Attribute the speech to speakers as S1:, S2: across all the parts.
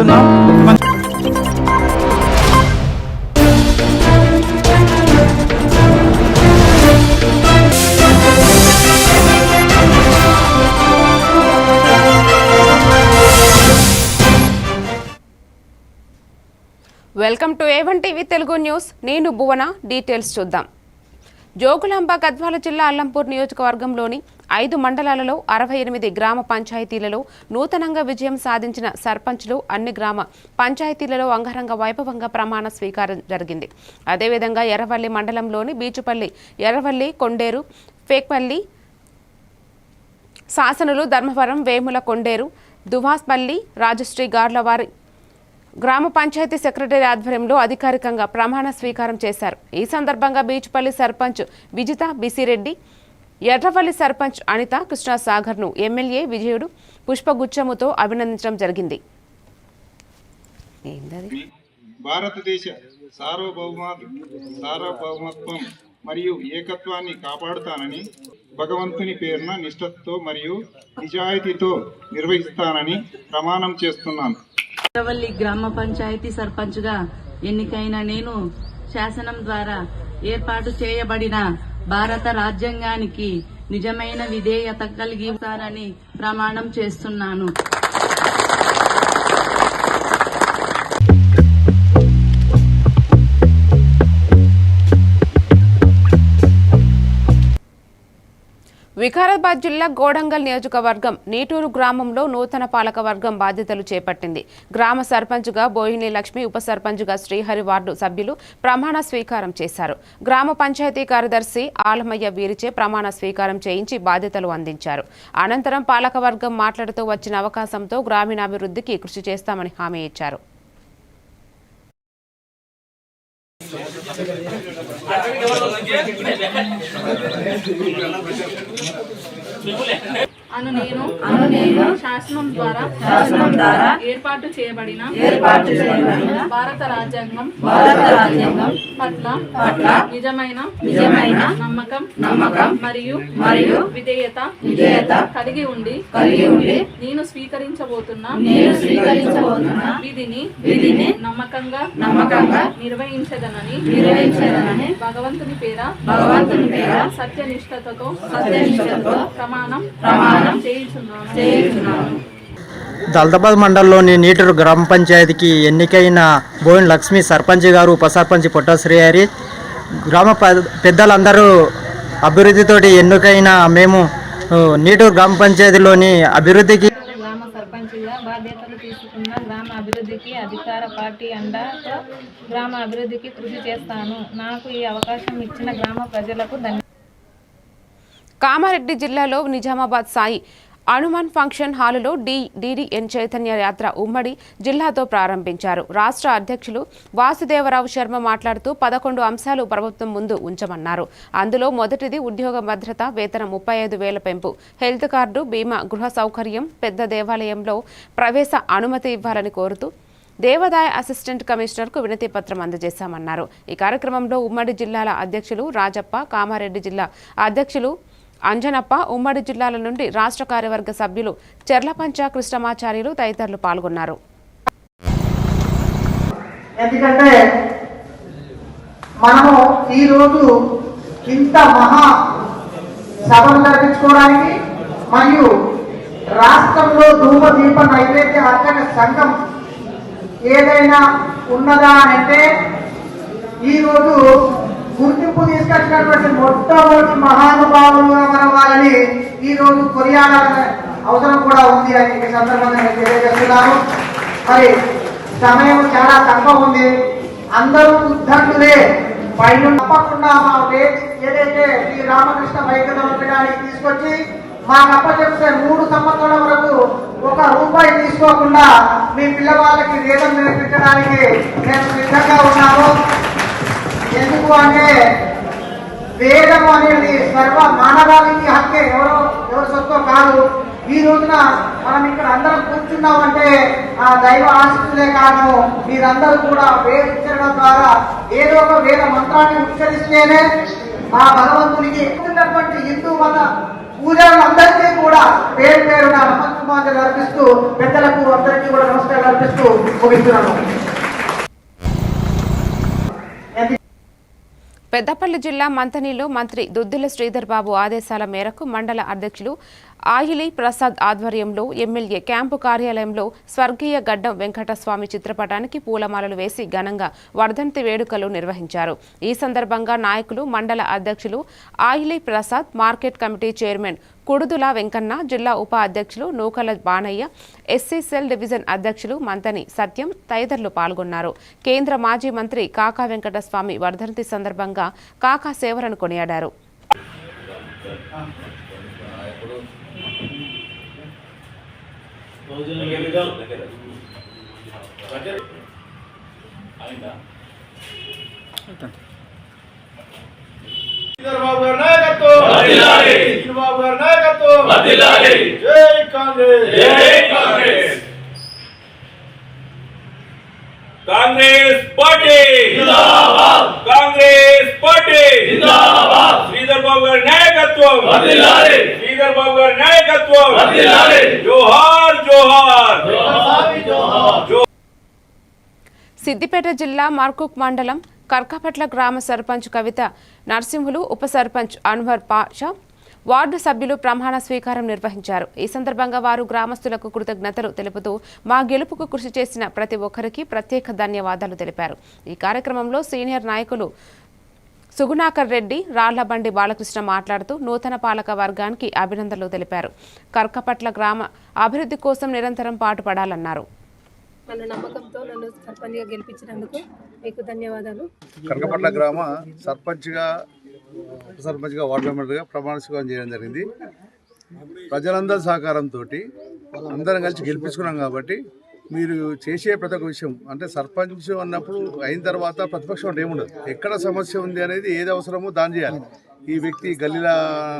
S1: కోరుతున్నాం.
S2: Welcome to A1 TV Telugu news. నేను భువన. Details చూద్దాం. జోగులాంబ గద్వాల జిల్లా అల్లంపూర్ నియోజకవర్గంలోని 5 మండలాలలో 68 గ్రామ పంచాయతీలలో నూతనంగా విజయం సాధించిన సర్పంచ్లు అన్ని గ్రామ పంచాయతీలలో అంగరంగ వైభవంగా ప్రమాణ స్వీకారం జరిగింది. అదేవిధంగా ఎర్రవల్లి మండలంలోని బీచుపల్లి, ఎర్రవల్లి, కొండేరు, ఫేక్పల్లి, శాసనులు, ధర్మవరం, వేముల, కొండేరు, దువాస్పల్లి, రాజశ్రీ గార్లవారి గ్రామ పంచాయతీ సెక్రటరీ ఆధ్వర్యంలో అధికారికంగా ప్రమాణ స్వీకారం చేశారు. ఈ సందర్భంగా బీచుపల్లి సర్పంచ్ విజిత బిసిరెడ్డి, ఎర్రవల్లి సర్పంచ్ అనిత కృష్ణసాగర్ను ఎమ్మెల్యే విజయుడు పుష్పగుచ్చముతో అభినందించడం జరిగింది.
S3: భారతదేశ సార్వభౌమత్వం మరియు ఏకత్వాన్ని కాపాడుతానని భగవంతుని పేరున నిష్ఠతో మరియు నిజాయితీతో నిర్వహిస్తానని ప్రమాణం చేస్తున్నాను.
S4: ఎర్రవల్లి గ్రామ పంచాయతీ సర్పంచ్గా ఎన్నికైన నేను శాసనం ద్వారా ఏర్పాటు చేయబడిన భారత రాజ్యాంగానికి నిజమైన విధేయత కలిగి ఉంటానని ప్రమాణం చేస్తున్నాను.
S2: వికారాబాద్ జిల్లా గోడంగల్ నియోజకవర్గం నీటూరు గ్రామంలో నూతన పాలకవర్గం బాధ్యతలు చేపట్టింది. గ్రామ సర్పంచ్గా బోయిని లక్ష్మి, ఉప సర్పంచ్గా శ్రీహరి వార్డు సభ్యులు ప్రమాణ స్వీకారం చేశారు. గ్రామ పంచాయతీ కార్యదర్శి ఆలమయ్య వీరిచే ప్రమాణ స్వీకారం చేయించి బాధ్యతలు అందించారు. అనంతరం పాలకవర్గం మాట్లాడుతూ వచ్చిన అవకాశంతో గ్రామీణాభివృద్ధికి కృషి చేస్తామని హామీ ఇచ్చారు.
S4: అను నేను శాసనం ద్వారా ఏర్పాటు చేయబడిన భారత రాజ్యాంగం పట్ల నిజమైన నమ్మకం మరియు విధేయత కలిగి ఉండి నేను స్వీకరించబోతున్న విధిని నమ్మకంగా నిర్వహించదనని భగవంతుని పేర సత్యనిష్టతతో ప్రమాణం చేయించున్నాను.
S5: దళితాబాద్ మండలంలోని నీటూరు గ్రామ పంచాయతీకి ఎన్నికైన బోయిన లక్ష్మి సర్పంచ్ గారు, ఉప సర్పంచ్ పొట్ట శ్రీహరి, గ్రామ పెద్దలందరూ అభివృద్ధితోటి ఎన్నికైన మేము నీటూరు గ్రామ పంచాయతీలోని అభివృద్ధికి
S6: గ్రామ సర్పంచ్గా బాధ్యతలు తీసుకున్న గ్రామ అభివృద్ధికి అధికార పార్టీ అండతో గ్రామ అభివృద్ధికి కృషి చేస్తాను. నాకు ఈ అవకాశం ఇచ్చిన గ్రామ ప్రజలకు ధన్యవాదాలు.
S2: కామారెడ్డి జిల్లాలో నిజామాబాద్ సాయి హనుమాన్ ఫంక్షన్ హాలులో డిడిఎన్ చైతన్య యాత్ర ఉమ్మడి జిల్లాతో ప్రారంభించారు. రాష్ట్ర అధ్యక్షులు వాసుదేవరావు శర్మ మాట్లాడుతూ 11 అంశాలు ప్రభుత్వం ముందు ఉంచమన్నారు. అందులో మొదటిది ఉద్యోగ భద్రత, వేతనం 35,000 పెంపు, హెల్త్ కార్డు, బీమా, గృహ సౌకర్యం, పెద్ద దేవాలయంలో ప్రవేశ అనుమతి ఇవ్వాలని కోరుతూ దేవాదాయ అసిస్టెంట్ కమిషనర్కు వినతి పత్రం అందజేశామన్నారు. ఈ కార్యక్రమంలో ఉమ్మడి జిల్లాల అధ్యక్షులు రాజప్ప, కామారెడ్డి జిల్లా అధ్యక్షులు అంజనప్ప, ఉమ్మడి జిల్లాల నుండి రాష్ట్ర కార్యవర్గ సభ్యులు చెర్లపంచ కృష్ణమాచార్యులు తదితరులు పాల్గొన్నారు.
S7: ఎందుకంటే మనము ఈరోజు ఇంత మహా సభను జరిపించుకోవడానికి మరియు రాష్ట్రంలో ధూమదీప నైవేద్య అర్చక సంఘం ఏదైనా ఉన్నదా అంటే ఈరోజు గుర్తింపు తీసుకొచ్చినటువంటి మొట్టమొదటి మహానుభావులుగా మన వారిని ఈ రోజు కొనియాడాలనే అవసరం కూడా ఉంది అని ఈ సందర్భంగా నేను తెలియజేస్తున్నాను. మరి సమయం చాలా తక్కువ ఉంది. అందరూ ఉద్దండులే పైన తప్పకుండా మా ఏదైతే శ్రీ రామకృష్ణ వైద్యడానికి తీసుకొచ్చి మాకు అప్పచెప్తే 3 సంవత్సరాల వరకు 1 రూపాయి తీసుకోకుండా మీ పిల్లవాళ్ళకి వేదం నేర్పించడానికి నేను సిద్ధంగా ఉన్నాను. ఎందుకు అంటే వేదం అనేది సర్వ మానవాళికి హక్కే, ఎవరు సొత్తు కాదు. ఈ రోజున మనం ఇక్కడ అందరం కూర్చున్నామంటే ఆ దైవ ఆశీస్సులే కాదు. మీరందరూ కూడా వేదించడం ద్వారా ఏదో ఒక వేద మంత్రాన్ని ఉచ్చరిస్తేనే ఆ భగవంతునికి హిందూ మత పూజలందరికీ కూడా పేరు పేరున పుష్పాంజలి అర్పిస్తూ పెద్దలకు అందరికీ కూడా నమస్కారాలు అర్పిస్తూ ముగిస్తున్నాను.
S2: పెద్దపల్లి జిల్లా మంతనిలో మంత్రి దుద్దిల శ్రీధర్ బాబు ఆదేశాల మేరకు మండల అధ్యక్షులు ఆయిలి ప్రసాద్ ఆధ్వర్యంలో ఎమ్మెల్యే క్యాంపు కార్యాలయంలో స్వర్గీయ గడ్డం వెంకటస్వామి చిత్రపటానికి పూలమాలలు వేసి ఘనంగా వర్ధంతి వేడుకలు నిర్వహించారు. ఈ సందర్భంగా నాయకులు, మండల అధ్యక్షులు Ayili Prasad, market committee chairman Kududula Venkanna, జిల్లా ఉప అధ్యక్షులు Nookala Banayya, SC cell division అధ్యక్షులు మంతని సత్యం తదితరులు పాల్గొన్నారు. కేంద్ర మాజీ మంత్రి కాకా వెంకటస్వామి వర్ధంతి సందర్భంగా కాకా సేవలను కొనియాడారు.
S1: చంద్రబాబు గారి నాయకత్వం వర్ధిల్లాలి. చంద్రబాబు గారి నాయకత్వం వర్ధిల్లాలి. జై కాంగ్రెస్, జై కాంగ్రెస్. కాంగ్రెస్ పార్టీ జిందాబాద్, కాంగ్రెస్ పార్టీ జిందాబాద్. శ్రీధర్ బాబు గారి నాయకత్వం వర్ధిల్లాలి. శ్రీధర్ బాబు గారి నాయకత్వం వర్ధిల్లాలి. జోహార్ జోహార్ జోహార్.
S2: సిద్దిపేట జిల్లా మార్కుక్ మండలం కర్కపట్ల గ్రామ సర్పంచ్ కవిత నర్సింహులు, ఉప సర్పంచ్ అన్వర్ పాషా, వార్డు సభ్యులు ప్రమాణ స్వీకారం నిర్వహించారు. ఈ సందర్భంగా వారు గ్రామస్తులకు కృతజ్ఞతలు తెలుపుతూ మా గెలుపుకు కృషి చేసిన ప్రతి ఒక్కరికి ప్రత్యేక ధన్యవాదాలు తెలిపారు. ఈ కార్యక్రమంలో సీనియర్ నాయకులు సుగుణాకర్ రెడ్డి, రాళ్లబండి బాలకృష్ణ మాట్లాడుతూ నూతన పాలక వర్గానికి అభినందనలు తెలిపారు. కర్కపట్ల గ్రామ అభివృద్ధి కోసం నిరంతరం పాటుపడాలన్నారు.
S8: మన నమ్మకంతో నన్ను సర్పంచ్గా గెలిపించినందుకు మీకు ధన్యవాదాలు.
S9: కర్కపట్ల గ్రామ సర్పంచ్గా, ఉప సర్పంచ్గా, వార్డు మెంబర్గా ప్రమాణ స్వీకారం చేయడం జరిగింది. ప్రజలందరి సహకారంతో అందరం కలిసి గెలిపించుకున్నాం కాబట్టి మీరు చేసే ప్రతి ఒక్క విషయం అంటే సర్పంచ్ అన్నప్పుడు అయిన తర్వాత ప్రతిపక్షం అంటే ఏముండదు. ఎక్కడ సమస్య ఉంది అనేది ఏది అవసరమో దాన్ని చేయాలి. ఈ వ్యక్తి గల్లీలో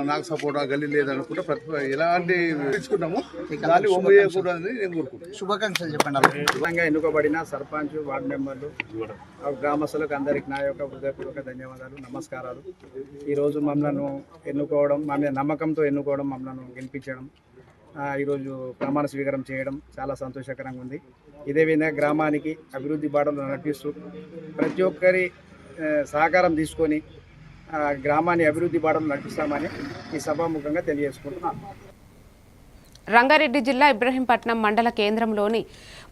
S9: నాకు సపోర్ట్, గల్లీ లేదనుకుంటే ఎలాంటి తెచ్చుకున్నాము దాన్ని ఒమ్ము చేయకూడదని నేను కోరుకుంటున్నాను.
S5: శుభాకాంక్షలు చెప్పండి.
S10: విధంగా ఎన్నుకోబడిన సర్పంచ్, వార్డు మెంబర్లు, గ్రామస్తులకు అందరికీ నా యొక్క హృదయపూర్వక ధన్యవాదాలు, నమస్కారాలు. ఈరోజు మమ్మల్ని ఎన్నుకోవడం, మా మీద నమ్మకంతో ఎన్నుకోవడం, మమ్మల్ని గెలిపించడం, ఈరోజు ప్రమాణ స్వీకారం చేయడం చాలా సంతోషకరంగా ఉంది. ఇదే విధంగా గ్రామానికి అభివృద్ధి బాటలు నడిపిస్తూ ప్రతి ఒక్కరి సహకారం తీసుకొని గ్రామాన్ని అభివృద్ధి బాటలు నడిపిస్తామని ఈ సభాముఖంగా తెలియజేసుకుంటున్నాను.
S2: రంగారెడ్డి జిల్లా ఇబ్రహీంపట్నం మండల కేంద్రంలోని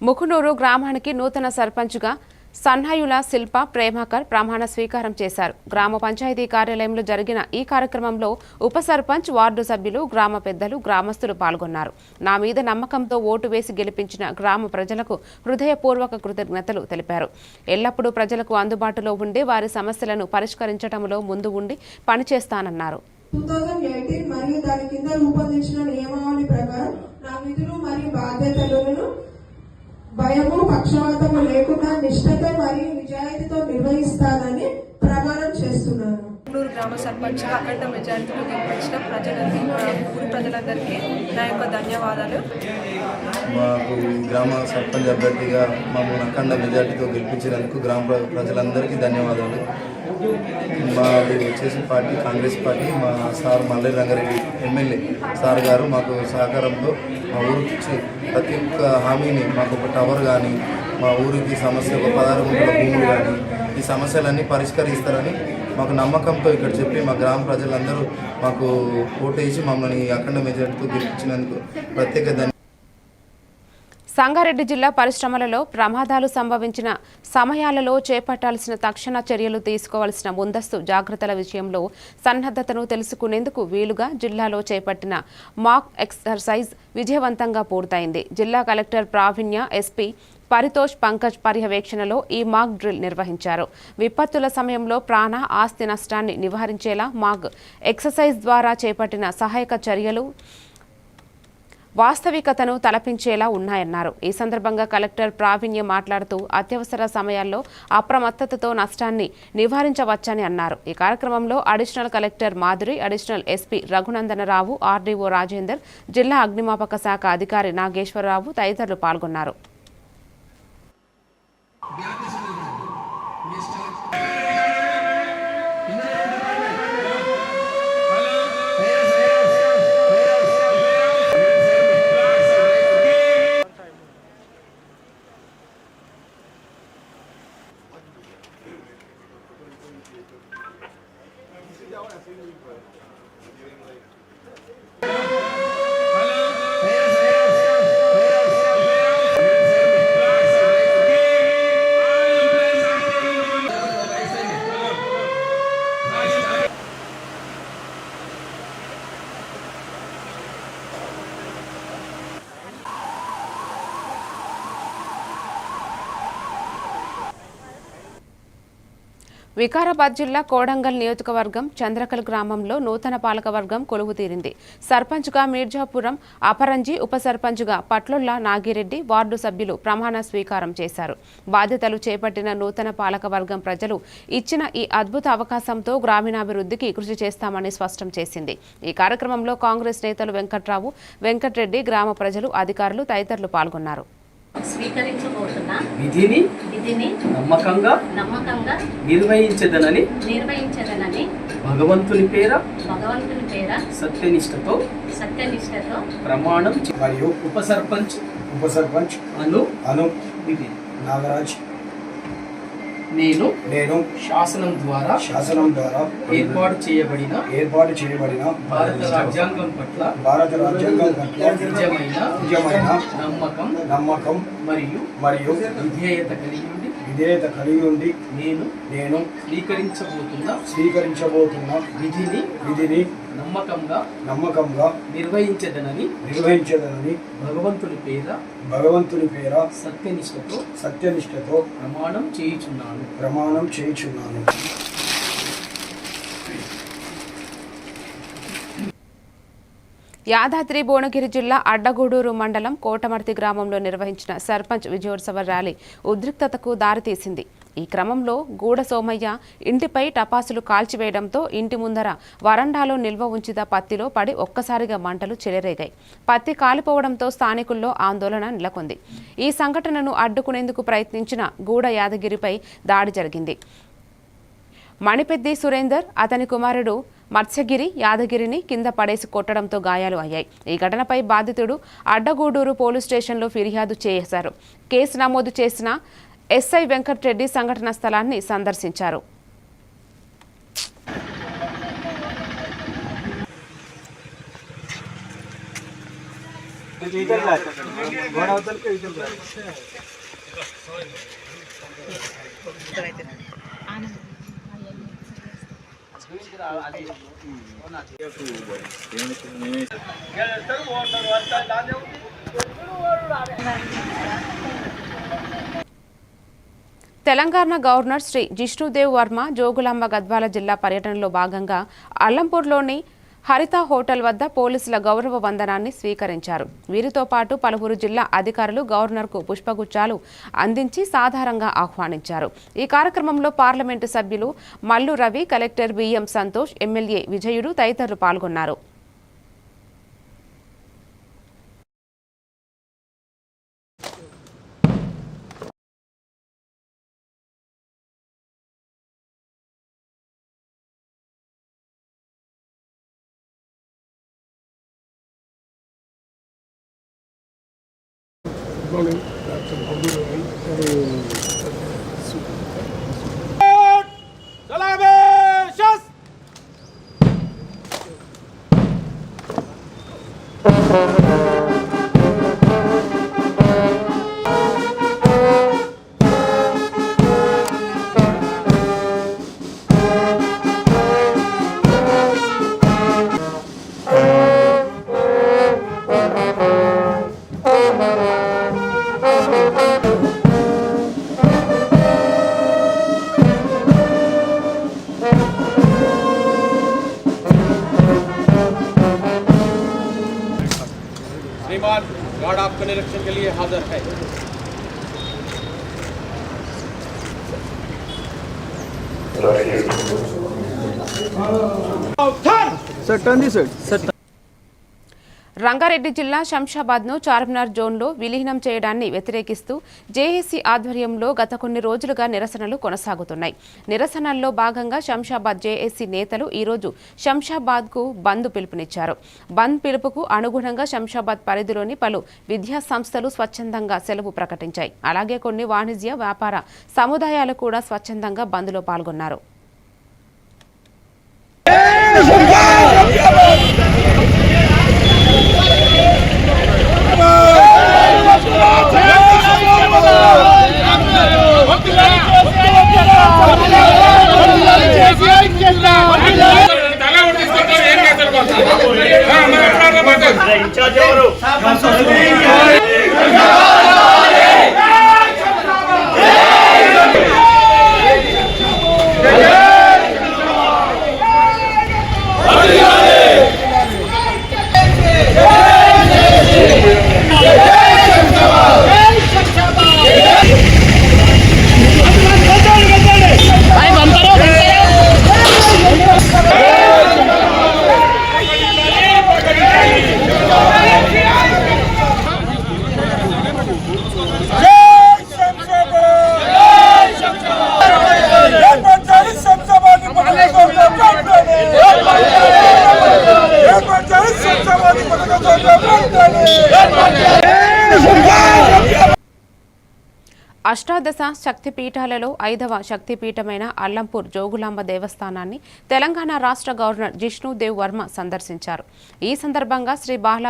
S2: ముకునూరు గ్రామానికి నూతన సర్పంచ్గా సన్నాయుల శిల్ప ప్రేమాకర్ ప్రమాణ స్వీకారం చేశారు. గ్రామ పంచాయతీ కార్యాలయంలో జరిగిన ఈ కార్యక్రమంలో ఉప సర్పంచ్, వార్డు సభ్యులు, గ్రామ పెద్దలు, గ్రామస్తులు పాల్గొన్నారు. నా మీద నమ్మకంతో ఓటు వేసి గెలిపించిన గ్రామ ప్రజలకు హృదయపూర్వక కృతజ్ఞతలు తెలిపారు. ఎల్లప్పుడూ ప్రజలకు అందుబాటులో ఉండి వారి సమస్యలను పరిష్కరించడంలో ముందు ఉండి పనిచేస్తానన్నారు.
S11: 2018 మరియు దాని కింద రూపొందించిన నియమావళి ప్రకారం నా విధులు మరియు బాధ్యతలను భయము, పక్షపాతము లేకుండా నిష్ఠతో మరియు నిజాయితీతో నిర్వహిస్తానని ప్రమాణం చేస్తున్నాను.
S8: ముకునూరు గ్రామ సర్పంచ్గా అఖండ మెజారిటీలో గెలిపించిన ఊరి ప్రజలందరికీ నా యొక్క ధన్యవాదాలు.
S12: మాకు గ్రామ సర్పంచ్ అభ్యర్థిగా మమ్మల్ని అఖండ మెజారిటీతో గెలిపించినందుకు గ్రామ ప్రజలందరికీ ధన్యవాదాలు. మాది వచ్చేసి పార్టీ కాంగ్రెస్ పార్టీ. మా సార్ మల్లె రంగారెడ్డి ఎమ్మెల్యే సార్ గారు మాకు సహకారంతో మా ఊరికి ప్రతి ఒక్క హామీని, మాకు ఒక టవర్ కానీ, మా ఊరికి సమస్య, ఒక 16 గుంటల భూములు కానీ, ఈ సమస్యలన్నీ పరిష్కరిస్తారని మాకు నమ్మకంతో ఇక్కడ చెప్పి మా గ్రామ ప్రజలందరూ మాకు ఓటేసి మమ్మల్ని అఖండ మెజారిటీతో గెలిపించినందుకు ప్రత్యేక
S2: సంగారెడ్డి జిల్లా పరిశ్రమలలో ప్రమాదాలు సంభవించిన సమయాలలో చేపట్టాల్సిన తక్షణ చర్యలు తీసుకోవాల్సిన ముందస్తు జాగ్రత్తల విషయంలో సన్నద్ధతను తెలుసుకునేందుకు వీలుగా జిల్లాలో చేపట్టిన మాక్ ఎక్సర్సైజ్ విజయవంతంగా పూర్తయింది. జిల్లా కలెక్టర్ ప్రావీణ్య, ఎస్పీ పరితోష్ పంకజ్ పర్యవేక్షణలో ఈ మాక్ డ్రిల్ నిర్వహించారు. విపత్తుల సమయంలో ప్రాణ, ఆస్తి నష్టాన్ని నివారించేలా మాక్ ఎక్సర్సైజ్ ద్వారా చేపట్టిన సహాయక చర్యలు వాస్తవికతను తలపించేలా ఉన్నాయన్నారు. ఈ సందర్భంగా కలెక్టర్ ప్రావీణ్య మాట్లాడుతూ అత్యవసర సమయాల్లో అప్రమత్తతతో నష్టాన్ని నివారించవచ్చని అన్నారు. ఈ కార్యక్రమంలో additional collector Madhuri, additional SP Raghunandan Rao, RDO Rajender, జిల్లా అగ్నిమాపక శాఖ అధికారి నాగేశ్వరరావు తదితరులు పాల్గొన్నారు. వికారాబాద్ జిల్లా కోడంగల్ నియోజకవర్గం చంద్రకల్ గ్రామంలో నూతన పాలకవర్గం కొలువు తీరింది. సర్పంచ్గా మీర్జాపురం అపరంజి, ఉప సర్పంచ్గా పట్లొల్ల నాగిరెడ్డి, వార్డు సభ్యులు ప్రమాణ స్వీకారం చేశారు. బాధ్యతలు చేపట్టిన నూతన పాలకవర్గం ప్రజలు ఇచ్చిన ఈ అద్భుత అవకాశంతో గ్రామీణాభివృద్ధికి కృషి చేస్తామని స్పష్టం చేసింది. ఈ కార్యక్రమంలో కాంగ్రెస్ నేతలు వెంకట్రావు, వెంకట్రెడ్డి, గ్రామ ప్రజలు, అధికారులు తదితరులు పాల్గొన్నారు.
S13: స్వీకరించబోతున్న
S14: విధిని నమ్మకంగా నిర్వహించదనని భగవంతుని పేర సత్యనిష్టతో ప్రమాణం మరియు ఉప సర్పంచ్ అను నాగరాజ్ నేను శాసనం ద్వారా ఏర్పాటు చేయబడిన భారత రాజ్యాంగం పట్ల నిజమైన నమ్మకం మరియు విధేయత కలిగి ఉండి నేను స్వీకరించబోతున్న విధిని నమ్మకంగా నిర్వహించదనని భగవంతుని పేర సత్యనిష్టతో ప్రమాణం చేయుచున్నాను.
S2: యాదాద్రి భువనగిరి జిల్లా అడ్డగూడూరు మండలం కోటమర్తి గ్రామంలో నిర్వహించిన సర్పంచ్ విజయోత్సవ ర్యాలీ ఉద్రిక్తతకు దారితీసింది. ఈ క్రమంలో గూడ సోమయ్య ఇంటిపై టపాసులు కాల్చివేయడంతో ఇంటి ముందర వరండాలో నిల్వ ఉంచిన పత్తిలో పడి ఒక్కసారిగా మంటలు చెలరేగాయి. పత్తి కాలిపోవడంతో స్థానికుల్లో ఆందోళన నెలకొంది. ఈ సంఘటనను అడ్డుకునేందుకు ప్రయత్నించిన గూడ యాదగిరిపై దాడి జరిగింది. మణిపెద్ది సురేందర్, అతని కుమారుడు మత్స్యగిరి యాదగిరిని కింద పడేసి కొట్టడంతో గాయాలు అయ్యాయి. ఈ ఘటనపై బాధితుడు అడ్డగూడూరు పోలీస్ స్టేషన్లో ఫిర్యాదు చేశారు. కేసు నమోదు చేసిన ఎస్ఐ వెంకట్రెడ్డి సంఘటనా స్థలాన్ని సందర్శించారు. తెలంగాణ గవర్నర్ శ్రీ జిష్ణుదేవ్ వర్మ జోగులాంబ గద్వాల జిల్లా పర్యటనలో భాగంగా అల్లంపూర్లోని హరిత హోటల్ వద్ద పోలీసుల గౌరవ వందనాన్ని స్వీకరించారు. వీరితో పాటు పలువురు జిల్లా అధికారులు గవర్నర్కు పుష్పగుచ్చాలు అందించి సాధారణంగా ఆహ్వానించారు. ఈ కార్యక్రమంలో పార్లమెంటు సభ్యులు Mallu Ravi, collector BM Santosh, MLA Vijayudu తదితరులు పాల్గొన్నారు.
S15: गार्ड आपके निरीक्षण के लिए हाजिर है। రంగారెడ్డి జిల్లా శంషాబాద్ను చార్మినార్ జోన్లో విలీనం చేయడాన్ని వ్యతిరేకిస్తూ జేఏసీ ఆధ్వర్యంలో గత కొన్ని రోజులుగా నిరసనలు కొనసాగుతున్నాయి. నిరసనల్లో భాగంగా శంషాబాద్ జేఏసీ నేతలు ఈరోజు శంషాబాద్కు బంద్ పిలుపునిచ్చారు. బంద్ పిలుపుకు అనుగుణంగా శంషాబాద్ పరిధిలోని పలు విద్యా సంస్థలు స్వచ్ఛందంగా సెలవు ప్రకటించాయి. అలాగే కొన్ని వాణిజ్య వ్యాపార సముదాయాలు కూడా స్వచ్ఛందంగా బంద్లో పాల్గొన్నారు.
S2: అష్టాదశ శక్తిపీఠాలలో 5వ శక్తిపీఠమైన అల్లంపూర్ జోగులాంబ దేవస్థానాన్ని తెలంగాణ రాష్ట్ర గవర్నర్ జిష్ణుదేవ్ వర్మ సందర్శించారు. ఈ సందర్భంగా శ్రీ బాల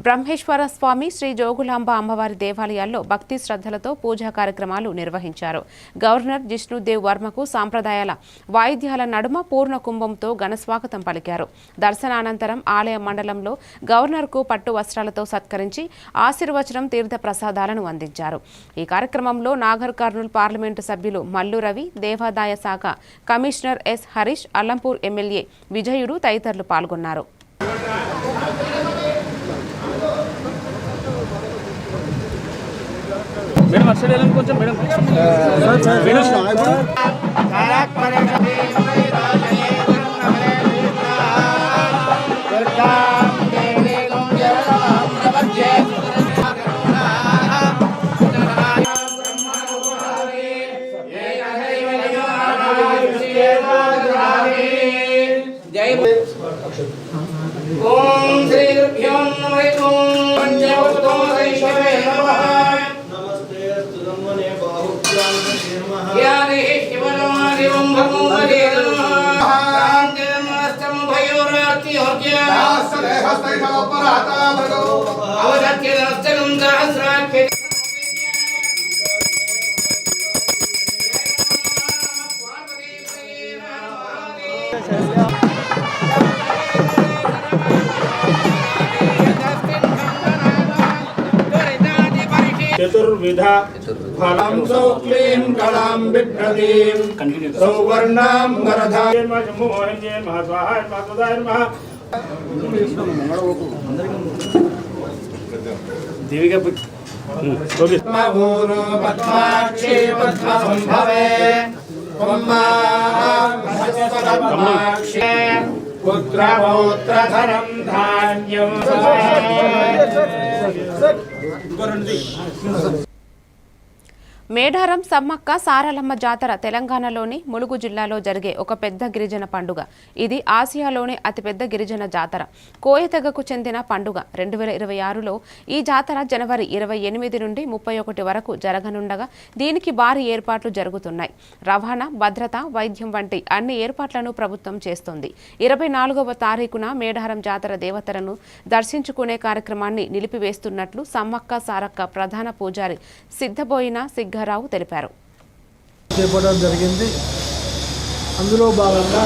S2: బ్రహ్మేశ్వర స్వామి, శ్రీ జోగులాంబ అమ్మవారి దేవాలయాల్లో భక్తి శ్రద్ధలతో పూజా కార్యక్రమాలు నిర్వహించారు. గవర్నర్ జిష్ణుదేవ్ వర్మకు సాంప్రదాయాల వాయిద్యాల నడుమ పూర్ణ కుంభంతో ఘనస్వాగతం పలికారు. దర్శనానంతరం ఆలయ మండలంలో గవర్నర్కు పట్టు వస్త్రాలతో సత్కరించి ఆశీర్వచనం, తీర్థ ప్రసాదాలను అందించారు. ఈ కార్యక్రమంలో నాగర్ కర్నూల్ పార్లమెంటు సభ్యులు మల్లు రవి, దేవాదాయ శాఖ commissioner S Harish, Alampur MLA Vijayudu తదితరులు పాల్గొన్నారు.
S10: మేడం అసలు వెళ్ళండి కొంచెం మేడం
S14: ఓం శ్రీ గురుభ్యో నమః. ఓం పంచభూతో రైషవే నమః.
S1: చతుర్విధ ఫలం సౌక్లీం కళాం బిభ్రతీం సౌవర్ణాం వరధాయ మోహన్యే మహాస్వాహాయ మహాసుదాయ మహా దేవిగా మహూరు పద్మాక్షి పద్మ సంభవే పద్మాక్షి పుత్రపౌత్రధనం ధాన్యం
S2: మేడారం సమ్మక్క సారలమ్మ జాతర తెలంగాణలోని ములుగు జిల్లాలో జరిగే ఒక పెద్ద గిరిజన పండుగ. ఇది ఆసియాలోనే అతిపెద్ద గిరిజన జాతర. కోయ తెగకు చెందిన పండుగ. 2026లో ఈ జాతర జనవరి 28 నుండి 31 వరకు జరగనుండగా దీనికి భారీ ఏర్పాట్లు జరుగుతున్నాయి. రవాణా, భద్రత, వైద్యం వంటి అన్ని ఏర్పాట్లను ప్రభుత్వం చేస్తోంది. 24వ తారీఖున మేడారం జాతర దేవతలను దర్శించుకునే కార్యక్రమాన్ని నిలిపివేస్తున్నట్లు సమ్మక్క సారక్క ప్రధాన పూజారి సిద్ధబోయిన రావు తెలిపారు.
S16: చేపట్టడం జరిగింది. అందులో భాగంగా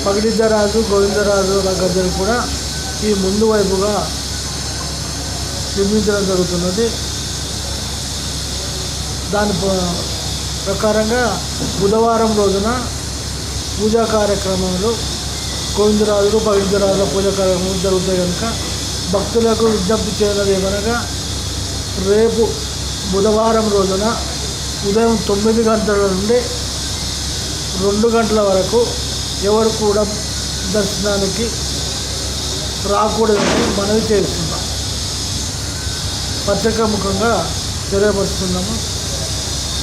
S16: పగిడిద్దరాజు, గోవిందరాజు గద్దెలు కూడా ఈ ముందు వైపుగా నిర్మించడం జరుగుతున్నది. దాని ప్రకారంగా బుధవారం రోజున పూజా కార్యక్రమాలు గోవిందరాజులు, పగిడిద్దరాజుల పూజా కార్యక్రమాలు జరుగుతాయి. కనుక భక్తులకు విజ్ఞప్తి చేయడం ఏమనగా రేపు బుధవారం రోజున ఉదయం 9 గంటల నుండి 2 గంటల వరకు ఎవరు కూడా దర్శనానికి రాకూడదని మనవి చేస్తున్నాం. పత్రికాముఖంగా తెలియపరుస్తున్నాము.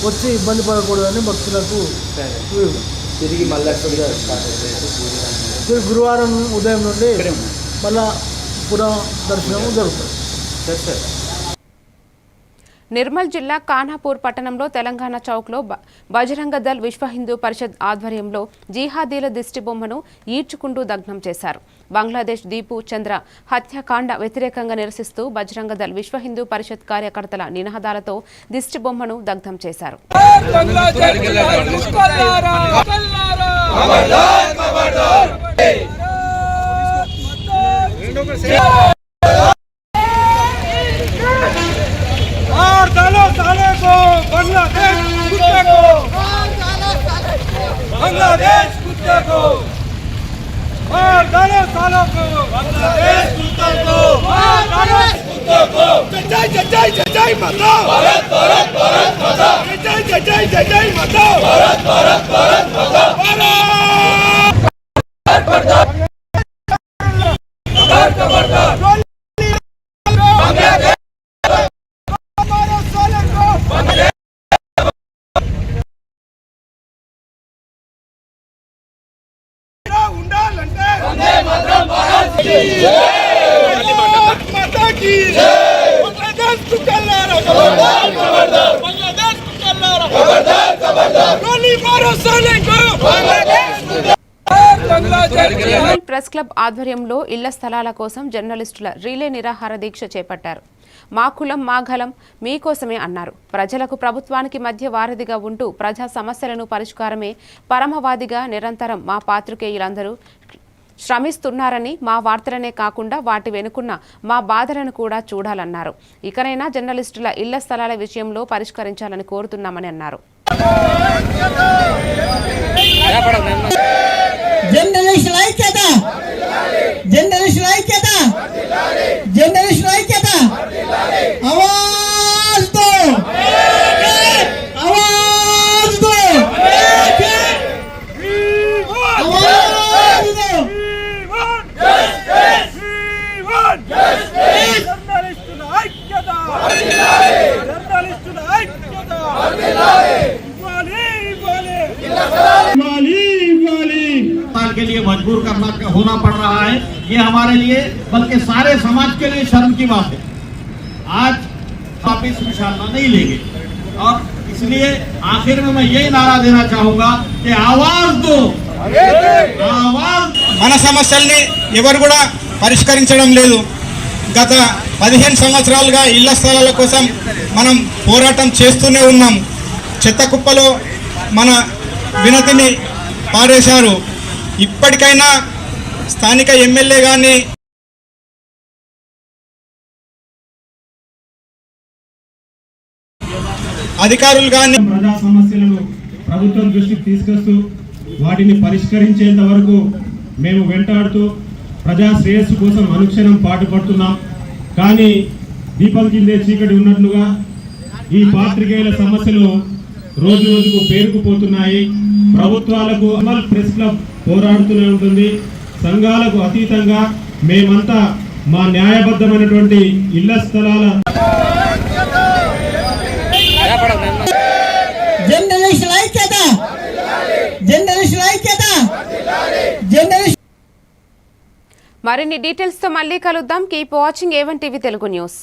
S16: వచ్చి ఇబ్బంది పడకూడదని భక్తులకు
S14: తిరిగి మళ్ళీ
S16: గురువారం ఉదయం నుండి మళ్ళా పునః దర్శనం జరుగుతుంది.
S2: నిర్మల్ జిల్లా ఖానాపూర్ పట్టణంలో తెలంగాణ చౌక్లో బజరంగ దళ్ విశ్వ హిందూ పరిషత్ ఆధ్వర్యంలో జిహాదీల దిష్టిబొమ్మను ఈడ్చుకుంటూ దగ్నం చేశారు. బంగ్లాదేశ్ దీపు చంద్ర హత్యాకాండ వ్యతిరేకంగా నిరసిస్తూ బజరంగ దళ్ విశ్వ హిందూ పరిషత్ కార్యకర్తల నినాదాలతో దిష్టిబొమ్మను దగ్ధం చేశారు.
S1: जय माता भारत भारत भारत माता जय माता भारत भारत भारत माता ఉండాలంటే వందే మాతరం భారత్ की जय माता की जय बांग्लादेश को कल्लारा खबरदार खबरदार बांग्लादेश को कल्लारा खबरदार खबरदार गोली मारो साले को बांग्लादेश
S2: ప్రెస్ క్లబ్ ఆధ్వర్యంలో ఇళ్ల స్థలాల కోసం జర్నలిస్టుల రీలే నిరాహార దీక్ష చేపట్టారు. మా కులం మా గలం మీకోసమే అన్నారు. ప్రజలకు ప్రభుత్వానికి మధ్య వారధిగా ఉంటూ ప్రజా సమస్యలను పరిష్కారమే పరమవాదిగా నిరంతరం మా పాత్రికేయులందరూ శ్రమిస్తున్నారని, మా వార్తలనే కాకుండా వాటి వెనుకున్న మా బాధలను కూడా చూడాలన్నారు. ఇకనైనా జర్నలిస్టుల ఇళ్ల స్థలాల విషయంలో పరిష్కరించాలని కోరుతున్నామని అన్నారు.
S7: జర్నలిస్టుల ఐక్యత, జర్నలిస్టుల ఐక్యత, జర్నలిస్టుల ఐక్యత. ఆవాజ్ దో, ఆవాజ్ దో, ఆవాజ్ దో.
S1: జర్నలిస్టుల ఐక్యత, జర్నలిస్టుల ఐక్యత.
S17: के लिए मजबूर करना होना पड़ रहा है, ये हमारे लिए बल्कि सारे समाज के लिए शर्म की बात है। आज वापिस इंशाअल्लाह नहीं लेंगे और इसलिए आखिर में मैं यही नारा देना चाहूंगा कि आवाज दो, आवाज।
S3: మన సమస్యల్ని ఎవరు కూడా పరిష్కరించడం లేదు. గత 15 సంవత్సరాలుగా ఇళ్ల స్థలాల కోసం మనం పోరాటం చేస్తూనే ఉన్నాం. చెత్త కుప్పలో మన వినతిని పారేశారు. ఇప్పటికైనా స్థానిక ఎమ్మెల్యే గాని అధికారులు గాని
S18: ప్రజా సమస్యలను ప్రభుత్వం దృష్టికి తీసుకొస్తూ వాటిని పరిష్కరించేంత వరకు మేము వెంటాడుతూ ప్రజా శ్రేయస్సు కోసం అనుక్షణం పాటుపడుతున్నాం. కానీ దీపం కిందే చీకటి ఉన్నట్లుగా ఈ పాత్రికేయుల సమస్యలు రోజు రోజుకు పేరుకుపోతున్నాయి. ప్రభుత్వాలకు అమల్ ప్రెస్ క్లబ్ పోరాడుతూనే ఉంటుంది. సంఘాలకు అతీతంగా మేమంతా మా న్యాయబద్ధమైనటువంటి ఇళ్ల స్థలాల
S7: జర్నలిస్టుల ఐక్యత, జర్నలిస్టుల ఐక్యత, జర్నలిస్ట్.
S2: మరిన్ని డీటెయిల్స్ తో మళ్ళీ కలుద్దాం. Keep watching A1 TV Telugu news.